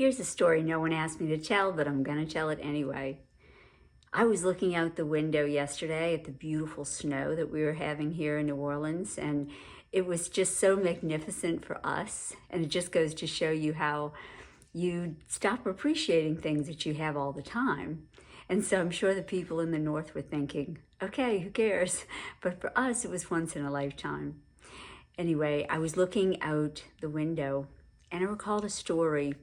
Here's a story no one asked me to tell, but I'm going to tell it anyway. I was looking out the window yesterday at the beautiful snow that we were having here in New Orleans, and it was just so magnificent for us. And it just goes to show you how you stop appreciating things that you have all the time. And so I'm sure the people in the North were thinking, okay, who cares? But for us, it was once in a lifetime. Anyway, I was looking out the window and I recalled a story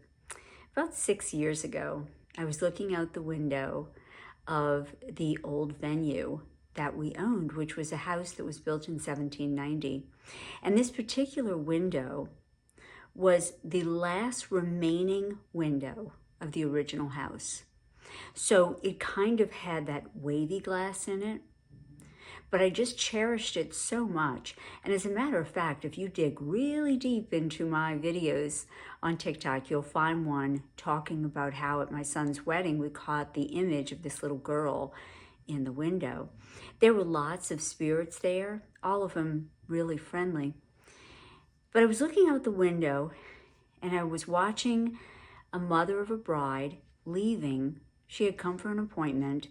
about 6 years ago. I was looking out the window of the old venue that we owned, which was a house that was built in 1790. And this particular window was the last remaining window of the original house. So it kind of had that wavy glass in it, but I just cherished it so much. And as a matter of fact, if you dig really deep into my videos on TikTok, you'll find one talking about how at my son's wedding, we caught the image of this little girl in the window. There were lots of spirits there, all of them really friendly. But I was looking out the window and I was watching a mother of a bride leaving. She had come for an appointment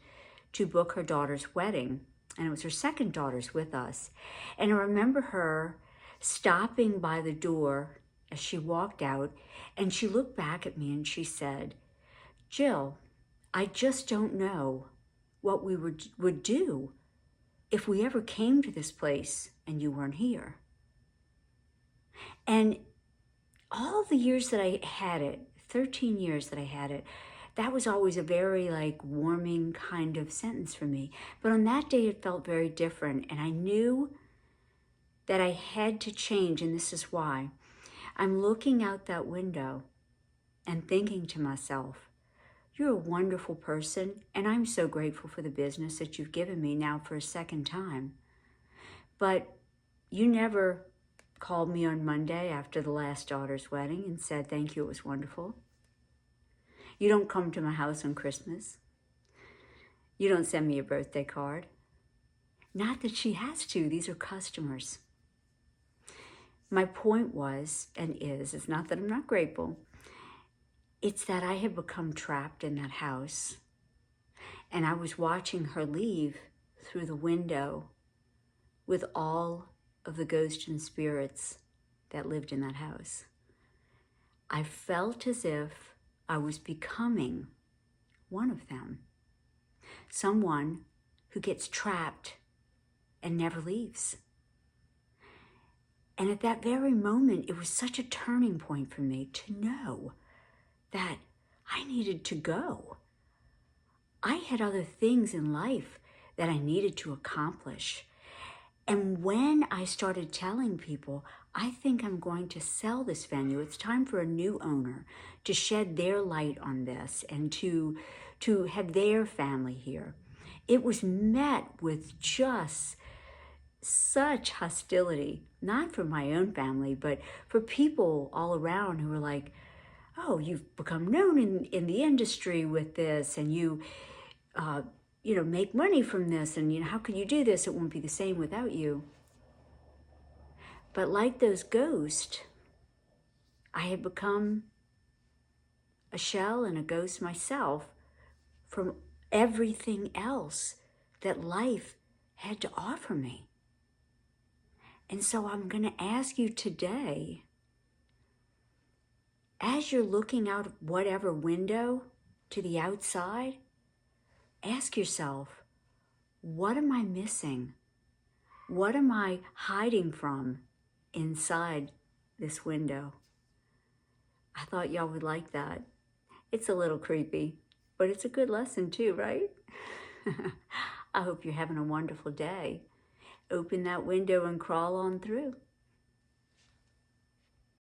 to book her daughter's wedding. And it was her second daughter's with us. And I remember her stopping by the door as she walked out, and she looked back at me and she said, "Jill, I just don't know what we would do if we ever came to this place and you weren't here." And all the years that I had it, 13 years that I had it, that was always a very warming kind of sentence for me. But on that day, it felt very different. And I knew that I had to change. And this is why. I'm looking out that window and thinking to myself, you're a wonderful person. And I'm so grateful for the business that you've given me now for a second time. But you never called me on Monday after the last daughter's wedding and said, thank you, it was wonderful. You don't come to my house on Christmas. You don't send me a birthday card. Not that she has to, these are customers. My point was, and is, it's not that I'm not grateful, it's that I had become trapped in that house. And I was watching her leave through the window with all of the ghosts and spirits that lived in that house. I felt as if I was becoming one of them, someone who gets trapped and never leaves. And at that very moment, it was such a turning point for me to know that I needed to go. I had other things in life that I needed to accomplish. And when I started telling people, I think I'm going to sell this venue, it's time for a new owner to shed their light on this and to have their family here, it was met with just such hostility, not from my own family, but for people all around who were like, oh, you've become known in the industry with this, and you make money from this, and how can you do this? It won't be the same without you. But like those ghosts, I had become a shell and a ghost myself from everything else that life had to offer me. And so I'm going to ask you today, as you're looking out of whatever window to the outside, ask yourself, what am I missing? What am I hiding from inside this window? I thought y'all would like that. It's a little creepy, but it's a good lesson too, right? I hope you're having a wonderful day. Open that window and crawl on through.